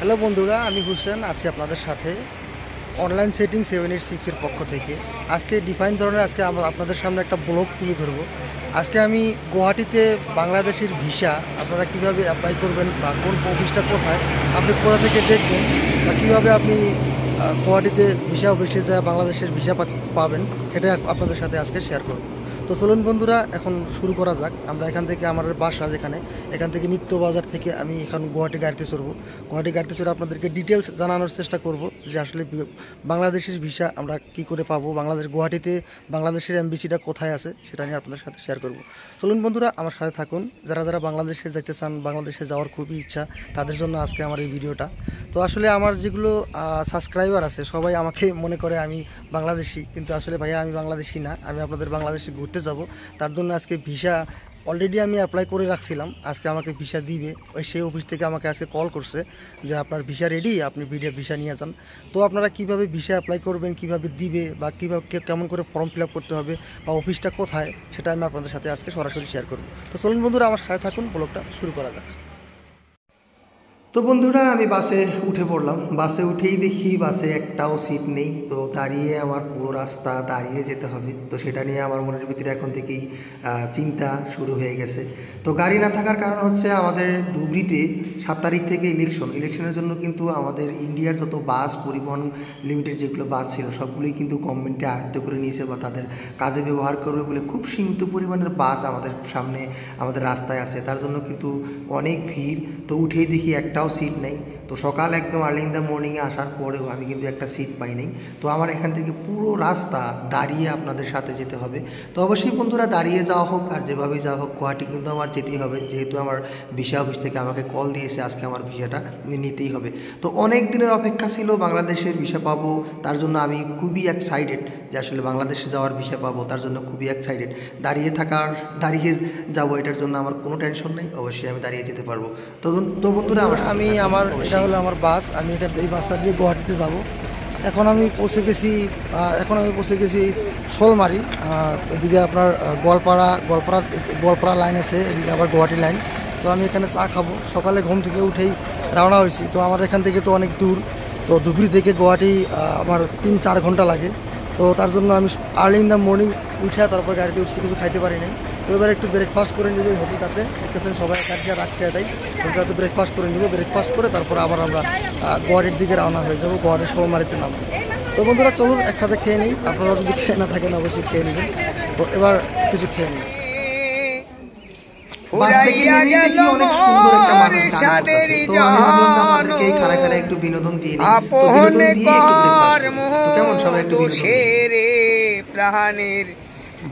Hello বন্ধুরা, আমি হুসেন আছি আপনাদের সাথে অনলাইন সেটিং 786 এর পক্ষ থেকে। আজকে ডিফাইন ধরনের আপনাদের সামনে একটা ব্লগ তুলে ধরবো। আজকে আমি গুয়াহাটিতে বাংলাদেশের ভিসা আপনারা কিভাবে অ্যাপ্লাই করবেন বা কোন অফিসটা কোথায়, আপনি কোথা থেকে দেখবেন বা কীভাবে আপনি গুয়াহাটিতে ভিসা অফিসে যা বাংলাদেশের ভিসা পাবেন, সেটা আপনাদের সাথে আজকে শেয়ার করব। তো চলুন বন্ধুরা, এখন শুরু করা যাক। আমরা এখান থেকে আমাদের বাসা যেখানে, এখান থেকে নিত্য বাজার থেকে আমি এখন গুয়াহাটি গাড়িতে চড়বো। গুয়াহাটি গাড়িতে চড়ে আপনাদেরকে ডিটেলস জানানোর চেষ্টা করব যে আসলে বাংলাদেশের ভিসা আমরা কি করে পাবো, গুয়াহাটিতে বাংলাদেশের এমবিসিটা কোথায় আছে, সেটা নিয়ে আপনাদের সাথে শেয়ার করব। চলুন বন্ধুরা, আমার সাথে থাকুন। যারা যারা বাংলাদেশে যেতে চান, বাংলাদেশে যাওয়ার খুবই ইচ্ছা, তাদের জন্য আজকে আমার এই ভিডিওটা। তো আসলে আমার যেগুলো সাবস্ক্রাইবার আছে সবাই আমাকে মনে করে আমি বাংলাদেশি, কিন্তু আসলে ভাইয়া আমি বাংলাদেশি না। আমি আপনাদের বাংলাদেশে ঘুরতে যাব, তার জন্য আজকে ভিসা অলরেডি আমি অ্যাপ্লাই করে রাখছিলাম। আজকে আমাকে ভিসা দিবে, সেই অফিস থেকে আমাকে আজকে কল করছে যে আপনার ভিসা রেডি, আপনি ভিসা নিয়ে যান। তো আপনারা কিভাবে ভিসা অ্যাপ্লাই করবেন, কিভাবে দিবে বা কীভাবে কেমন করে ফর্ম ফিল আপ করতে হবে বা অফিসটা কোথায়, সেটা আমি আপনাদের সাথে আজকে সরাসরি শেয়ার করব। তো চলুন বন্ধুরা, আমার সাথে থাকুন, ব্লগটা শুরু করা যাক। তো বন্ধুরা, আমি বাসে উঠে পড়লাম। বাসে উঠেই দেখি বাসে একটাও সিট নেই। তো দাঁড়িয়ে আমার পুরো রাস্তা দাঁড়িয়ে যেতে হবে। তো সেটা নিয়ে আমার মনের ভিতরে এখন থেকেই চিন্তা শুরু হয়ে গেছে। তো গাড়ি না থাকার কারণ হচ্ছে আমাদের ধুবড়ীতে 7 তারিখ থেকে ইলেকশনের জন্য কিন্তু আমাদের ইন্ডিয়ার যত বাস পরিবহন লিমিটেড যেগুলো বাস ছিল সবগুলোই কিন্তু গভর্নমেন্টে আয়ত্ত করে নিয়েছে বা তাদের কাজে ব্যবহার করবে বলে খুব সীমিত পরিমাণের বাস আমাদের সামনে আমাদের রাস্তায় আছে। তার জন্য কিন্তু অনেক ভিড়। তো উঠেই দেখি একটাও সিট নেই। তো সকাল একদম আর্লি ইন দ্য মর্নিংয়ে আসার পরেও আমি কিন্তু একটা সিট পাই নাই। তো আমার এখান থেকে পুরো রাস্তা দাঁড়িয়ে আপনাদের সাথে যেতে হবে। তো অবশ্যই বন্ধুরা, দাঁড়িয়ে যাওয়া হোক আর যেভাবে যাওয়া হোক, গুয়াহাটি কিন্তু আমার যেতেই হবে, যেহেতু আমার ভিসা অফিস থেকে আমাকে কল দিয়েছে, আজকে আমার ভিসাটা নিতেই হবে। তো অনেক দিনের অপেক্ষা ছিল বাংলাদেশের ভিসা পাবো, তার জন্য আমি খুবই এক্সাইটেড যে আসলে বাংলাদেশে যাওয়ার ভিসা পাবো, তার জন্য খুবই এক্সাইটেড। দাঁড়িয়ে যাবো, এটার জন্য আমার কোনো টেনশন নেই, অবশ্যই আমি দাঁড়িয়ে যেতে পারবো। তো বন্ধুরা, এটা হলো আমার বাস। আমি এই বাসটা দিয়ে গুয়াহাটিতে যাব। এখন আমি পৌঁছে গেছি শোলমারি। এদিকে আপনার গোয়ালপাড়া লাইন আছে, এদিকে আবার গুয়াহাটি লাইন। তো আমি এখানে চা খাবো। সকালে ঘুম থেকে উঠেই রওনা হয়েছি। তো আমার এখান থেকে তো অনেক দূর। তো ধুবড়ি থেকে গুয়াহাটি আমার 3-4 ঘন্টা লাগে। তো তার জন্য আমি আর্লি ইন দ্য মর্নিং উঠে তারপর গাড়িতে উঠছি, কিছু খাইতে পারি নাই। তো এবার একটু ব্রেকফাস্ট করে নিব হোটেলটাতে। দেখতেছেন সবাই গাড়িটা রাখছে, এটাই হোটেলটাতে ব্রেকফাস্ট করে নিব। ব্রেকফাস্ট করে তারপর আবার আমরা গুয়াহাটির দিকে রওনা হয়ে যাবো, গুয়াহাটির শোলমারিতে নামবো। তো বন্ধুরা চলুন একসাথে খেয়ে নিই। আপনারা যদি খেয়ে না থাকেন অবশ্যই খেয়ে নেবেন। তো এবার কিছু খেয়ে নিই। একটু বিনোদন দিয়ে প্রাণের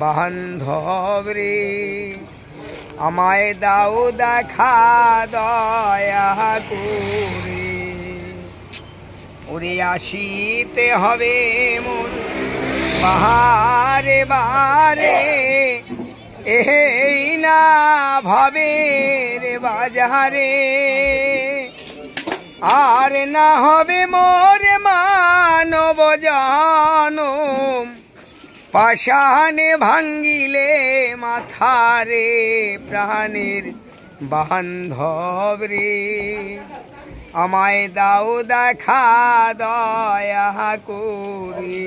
বান্ধব রে, আমায় দাও দেখা দয়া করে, ওরে আসিতে হবে মন বাহারে বারে, এই না ভাবের বাজারে, আর না হবে মোর মানব জনম, পাষাণে ভাঙ্গিলে মাথারে, প্রাণের বান্ধব রে, আমায় দাও দেখা দয়া করে,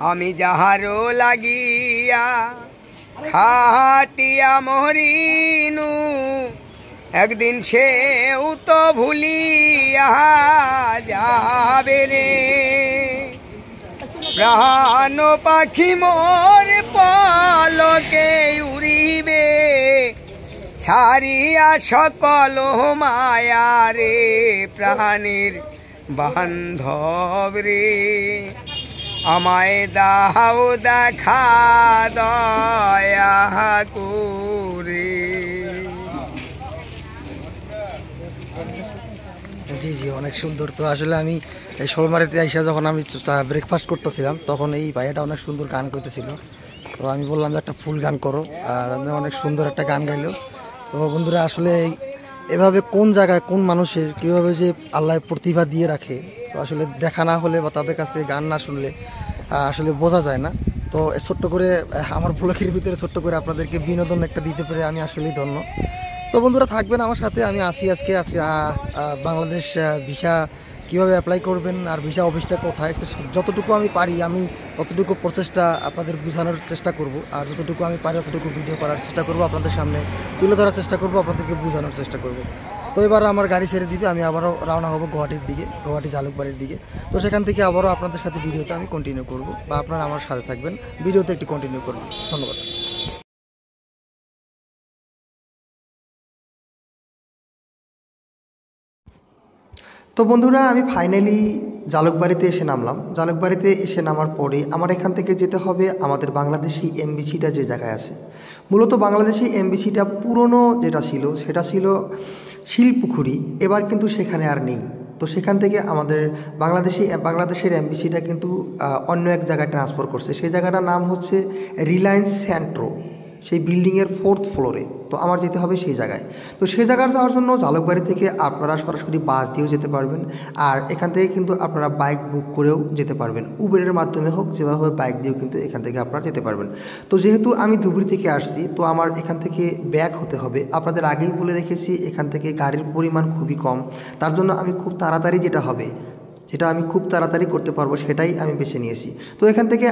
আমি যাহারও লাগিয়া খাটিয়া মরিনু, একদিন সেও তো ভুলিয়া যাবে রে, প্রাণ পাখি মোর পলকে উড়িবে, ছাড়িয়া সকল মায়া রে, প্রাণের বান্ধব রে, আমায় দাও দেখা দয়া করে। জি, অনেক সুন্দর। তো আসলে আমি এই শোলমারিতে আইসা যখন আমি ব্রেকফাস্ট করতেছিলাম, তখন এই ভাইয়াটা অনেক সুন্দর গান করতেছিল। তো আমি বললাম যে একটা ফুল গান করো, অনেক সুন্দর একটা গান গাইলো। তো বন্ধুরা, আসলে এভাবে কোন জায়গায় কোন মানুষের কীভাবে যে আল্লাহ প্রতিভা দিয়ে রাখে, তো আসলে দেখা না হলে বা তাদের কাছ থেকে গান না শুনলে আসলে বোঝা যায় না। তো ছোট্ট করে আমার ব্লগের ভিতরে ছোট্ট করে আপনাদেরকে বিনোদন একটা দিতে পেরে আমি আসলেই ধন্য। তো বন্ধুরা থাকবেন আমার সাথে, আমি আসি আজকে বাংলাদেশ ভিসা কীভাবে অ্যাপ্লাই করবেন আর ভিসা অফিসটা কোথায়, যতটুকু আমি পারি আমি ততটুকু প্রসেসটা আপনাদের বোঝানোর চেষ্টা করব, আর যতটুকু আমি পারি ততটুকু ভিডিও করার চেষ্টা করব, আপনাদের সামনে তুলে ধরার চেষ্টা করব, আপনাদেরকে বোঝানোর চেষ্টা করব। তো এবার আমার গাড়ি ছেড়ে দিবে, আমি আবারও রওনা হব গুয়াহাটির দিকে, গুয়াহাটি জালুকবাড়ির দিকে। তো সেখান থেকে আবারও আপনাদের সাথে ভিডিওতে আমি কন্টিনিউ করব, বা আপনারা আমার সাথে থাকবেন, ভিডিওতে একটু কন্টিনিউ করব। ধন্যবাদ। তো বন্ধুরা আমি ফাইনালি জালুকবাড়িতে এসে নামলাম। জালুকবাড়িতে এসে নামার পরে আমার এখান থেকে যেতে হবে আমাদের বাংলাদেশি এমবিসিটা যে জায়গায় আছে। মূলত বাংলাদেশি এমবিসিটা পুরনো যেটা ছিল সেটা ছিল শিলপুখুরি, এবার কিন্তু সেখানে আর নেই। তো সেখান থেকে আমাদের বাংলাদেশের এমবিসিটা কিন্তু অন্য এক জায়গায় ট্রান্সফার করছে। সেই জায়গাটার নাম হচ্ছে রিলায়েন্স সেন্ট্রো, সেই বিল্ডিংয়ের 4th ফ্লোরে। তো আমার যেতে হবে সেই জায়গায়। তো সেই জায়গায় যাওয়ার জন্য জালুকবাড়ি থেকে আপনারা সরাসরি বাস দিয়েও যেতে পারবেন, আর এখান থেকে কিন্তু আপনারা বাইক বুক করেও যেতে পারবেন, উবেরের মাধ্যমে হোক, যেভাবে বাইক দিয়েও কিন্তু এখান থেকে আপনারা যেতে পারবেন। তো যেহেতু আমি ধুবড়ি থেকে আসছি, তো আমার এখান থেকে ব্যাক হতে হবে। আপনাদের আগেই বলে রেখেছি এখান থেকে গাড়ির পরিমাণ খুবই কম, তার জন্য আমি খুব তাড়াতাড়ি যেটা আমি খুব তাড়াতাড়ি করতে পারবো সেটাই আমি বেছে নিয়েছি। তো এখান থেকে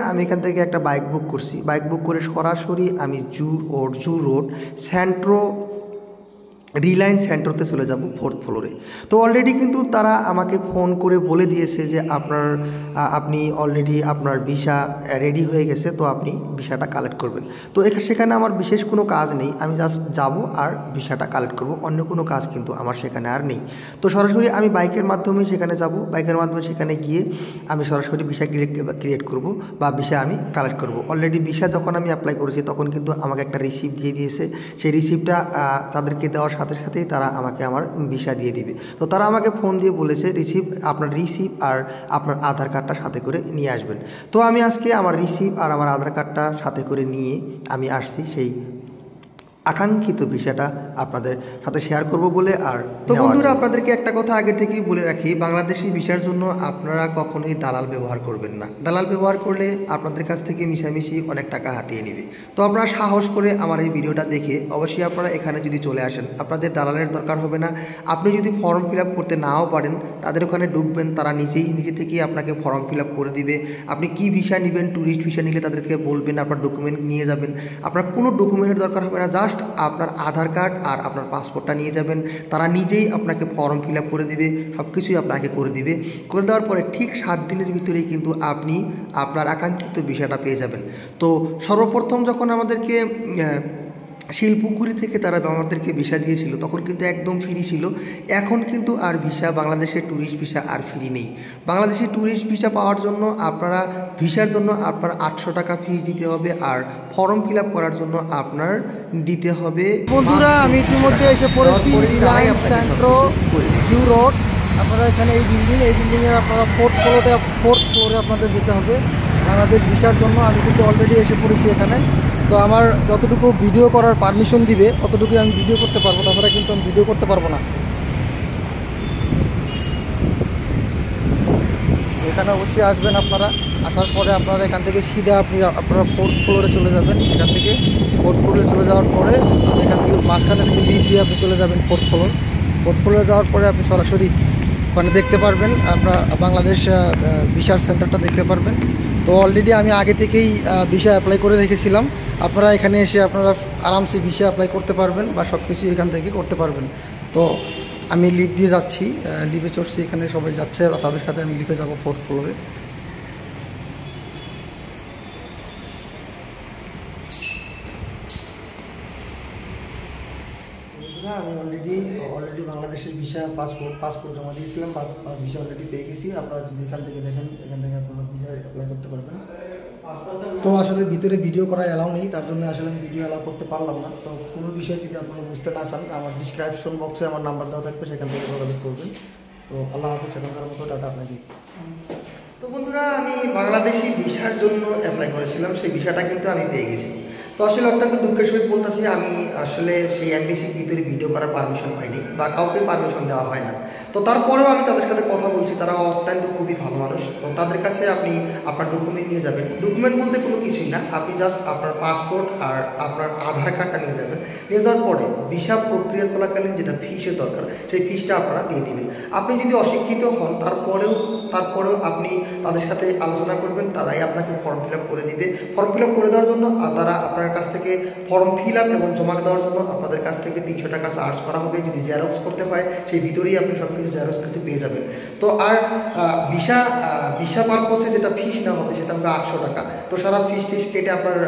একটা বাইক বুক করছি। বাইক বুক করে সরাসরি আমি জু রোড রিলায়েন্স সেন্ট্রোতে চলে যাব 4th ফ্লোরে। তো অলরেডি কিন্তু তারা আমাকে ফোন করে বলে দিয়েছে যে আপনি অলরেডি আপনার ভিসা রেডি হয়ে গেছে, তো আপনি ভিসাটা কালেক্ট করবেন। তো সেখানে আমার বিশেষ কোনো কাজ নেই, আমি জাস্ট যাব আর ভিসাটা কালেক্ট করব, অন্য কোনো কাজ কিন্তু আমার সেখানে আর নেই। তো সরাসরি আমি বাইকের মাধ্যমে সেখানে যাব, বাইকের মাধ্যমে সেখানে গিয়ে আমি সরাসরি ভিসা ক্রিয়েট করব বা ভিসা আমি কালেক্ট করব। অলরেডি ভিসা যখন আমি অ্যাপ্লাই করেছি তখন কিন্তু আমাকে একটা রিসিপ্ট দিয়ে দিয়েছে, সেই রিসিপ্টটা তাদেরকে দেওয়ার সাথে সাথেই তারা আমাকে আমার ভিসা দিয়ে দিবে। তো তারা আমাকে ফোন দিয়ে বলেছে আপনার রিসিপ্ট আর আপনার আধার কার্ডটা সাথে করে নিয়ে আসবেন। তো আমি আজকে আমার রিসিপ্ট আর আমার আধার কার্ডটা সাথে করে নিয়ে আমি আসছি সেই আকাঙ্ক্ষিত বিষয়টা আপনাদের সাথে শেয়ার করব বলে। আর তো বন্ধুরা আপনাদেরকে একটা কথা আগে থেকেই বলে রাখি, বাংলাদেশি ভিসার জন্য আপনারা কখনোই দালাল ব্যবহার করবেন না। দালাল ব্যবহার করলে আপনাদের কাছ থেকে মিশামিশি অনেক টাকা হাতিয়ে নেবে। তো আপনারা সাহস করে আমার এই ভিডিওটা দেখে অবশ্যই আপনারা এখানে যদি চলে আসেন, আপনাদের দালালের দরকার হবে না। আপনি যদি ফর্ম ফিল আপ করতে নাও পারেন, তাদের ওখানে ঢুকবেন, তারা নিজে থেকেই আপনাকে ফর্ম ফিল আপ করে দিবে। আপনি কি ভিসা নেবেন, ট্যুরিস্ট ভিসা নিলে তাদেরকে বলবেন, আপনার ডকুমেন্ট নিয়ে যাবেন। আপনার কোনো ডকুমেন্টের দরকার হবে না, জাস্ট আপনার আধার কার্ড আর আপনার পাসপোর্টটা নিয়ে যাবেন, তারা নিজেই আপনাকে ফর্ম ফিল আপ করে দিবে, সব কিছুই আপনাকে করে দিবে। করে দেওয়ার পরে ঠিক 7 দিনের ভিতরেই কিন্তু আপনি আপনার আকাঙ্ক্ষিত ভিসাটা পেয়ে যাবেন। তো সর্বপ্রথম যখন আমাদেরকে শিলপুকুরি থেকে তারা আমাদেরকে ভিসা দিয়েছিল তখন কিন্তু একদম ফ্রি ছিল। এখন কিন্তু আর বাংলাদেশের ট্যুরিস্ট ভিসা আর ফ্রি নেই। বাংলাদেশের ট্যুরিস্ট ভিসা পাওয়ার জন্য ভিসার জন্য আপনার 800 টাকা ফিস দিতে হবে, আর ফর্ম ফিল আপ করার জন্য আপনার দিতে হবে। বন্ধুরা আমি ইতিমধ্যে এসে পড়েছি রিলায়েন্স সেন্ট্রো জু রোড। আপনারা এখানে এই বিল্ডিংয়ের আপনারা 4th ফ্লোরে আপনাদের যেতে হবে বাংলাদেশ ভিসার জন্য। আমি কিন্তু অলরেডি এসে পড়েছি এখানে। তো আমার যতটুকু ভিডিও করার পারমিশন দিবে ততটুকুই আমি ভিডিও করতে পারবো, তাছাড়া কিন্তু আমি ভিডিও করতে পারবো না। এখানে অবশ্যই আসবেন আপনারা। আসার পরে আপনারা এখান থেকে সিধা আপনারা 4th ফ্লোরে চলে যাবেন। এখান থেকে 4th ফ্লোরে চলে যাওয়ার পরে আপনি এখান থেকে মাঝখানে থেকে লিফট দিয়ে আপনি চলে যাবেন 4th ফ্লোরে যাওয়ার পরে আপনি সরাসরি ওখানে দেখতে পারবেন আপনার বাংলাদেশ ভিসার সেন্টারটা দেখতে পারবেন। তো অলরেডি আমি আগে থেকেই ভিসা অ্যাপ্লাই করে রেখেছিলাম। আপনারা এখানে এসে আপনারা আরামসে ভিসা অ্যাপ্লাই করতে পারবেন বা সব কিছু এখান থেকে করতে পারবেন। তো আমি লিফট দিয়ে যাচ্ছি, লিফটে চড়ছি, এখানে সবাই যাচ্ছে, তাদের সাথে আমি লিফটে যাবো 4th ফ্লোরে। আমি অলরেডি বাংলাদেশের ভিসা পাসপোর্ট জমা দিয়েছিলাম বা ভিসা অলরেডি পেয়ে গেছি। আপনারা যদি এখান থেকে দেখেন, এখান থেকে আপনারা ভিসা অ্যাপ্লাই করতে পারবেন। তো আসলে ভিতরে ভিডিও করা অ্যালাউ নেই, তার জন্য আসলে আমি ভিডিও অ্যালাউ করতে পারলাম না। তো কোনো বিষয় যদি আপনারা বুঝতে না চান, আমার ডিসক্রিপশন বক্সে আমার নাম্বার দেওয়া থাকবে, সেখান থেকে যোগাযোগ করবেন। তো আল্লাহ হাফিজ, এখনকার মতো টাটা আপনাকে। তো বন্ধুরা আমি বাংলাদেশি ভিসার জন্য অ্যাপ্লাই করেছিলাম, সেই ভিসাটা কিন্তু আমি পেয়ে গেছি। তো তো আসলে অত্যন্ত দুঃখের সহিত বলতেছি, আমি আসলে সেই এমবিসির ভিতরে ভিডিও করার পারমিশন পাইনি বা কাউকে পারমিশন দেওয়া হয় না। তো তারপরেও আমি তাদের সাথে কথা বলছি, তারা অত্যন্ত খুবই ভালো মানুষ। তো তাদের কাছে আপনি আপনার ডকুমেন্ট নিয়ে যাবেন। ডকুমেন্ট বলতে কোনো কিছুই না, আপনি জাস্ট আপনার পাসপোর্ট আর আপনার আধার কার্ডটা নিয়ে যাবেন। নিয়ে যাওয়ার পরে ভিসা প্রক্রিয়া চলাকালীন যেটা ফিসের দরকার, সেই ফিসটা আপনারা দিয়ে দিবেন। আপনি যদি অশিক্ষিত হন তারপরেও আপনি তাদের সাথে আলোচনা করবেন, তারাই আপনাকে ফর্ম ফিল আপ করে দিবে। ফর্ম ফিল আপ করে দেওয়ার জন্য তারা আপনার কাছ থেকে ফর্ম ফিল আপ এবং জমা দেওয়ার জন্য আপনাদের কাছ থেকে 300 টাকা চার্জ করা হবে। যদি জেরক্স করতে হয় সেই ভিতরেই আপনি সব কিছু জেরক্স করতে পেয়ে যাবেন। তো আর ভিসা পারপোসে যেটা ফিস নেওয়া হবে সেটা হবে 800 টাকা। তো সারা ফিস টিস কেটে আপনার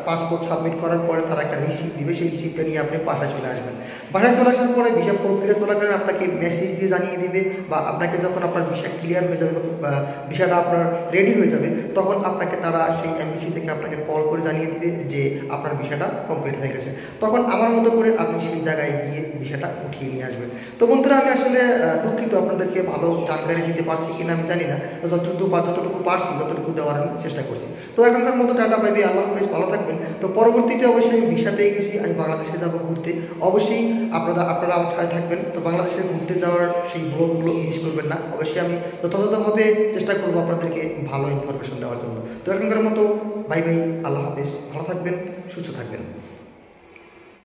পাসপোর্ট সাবমিট করার পরে তারা একটা রিসিপ্ট দিবে, সেই রিসিপ্টটা নিয়ে আপনি বাসায় চলে আসবেন। বাসায় চলে আসার পরে ভিসা প্রক্রিয়া চলাকালীন আপনাকে মেসেজ দিয়ে জানিয়ে দিবে, বা আপনাকে যখন আপনার ভিসা ক্লিয়ার হয়ে যাবে বা ভিসাটা আপনার রেডি হয়ে যাবে, তখন আপনাকে তারা সেই এমবিসি থেকে আপনাকে কল করে জানিয়ে দিবে যে আপনার ভিসাটা কমপ্লিট হয়ে গেছে। তখন আমার মতো করে আপনি সেই জায়গায় গিয়ে ভিসাটা উঠিয়ে নিয়ে আসবেন। তো বন্ধুরা, আমি আসলে দুঃখিত, আপনাদেরকে ভালো জানকারি দিতে পারছি কিনা আমি জানি না। যতটুকু পারছি ততটুকু দেওয়ার আমি চেষ্টা করছি। তো এখনকার মতো টাটা, বাই বাই, আল্লাহ হাফেজ, ভালো থাকবেন। তো পরবর্তীতে অবশ্যই আমি ভিসা পেয়ে গেছি, আমি বাংলাদেশে যাব ঘুরতে। অবশ্যই আপনারা আমার সাথে থাকবেন। তো বাংলাদেশে ঘুরতে যাওয়ার সেই ব্লগগুলো মিস করবেন না। অবশ্যই আমি যথাযথভাবে চেষ্টা করবো আপনাদেরকে ভালো ইনফরমেশন দেওয়ার জন্য। তো এখনকার মতো বাই বাই, আল্লাহ হাফেজ, ভালো থাকবেন, সুস্থ থাকবেন।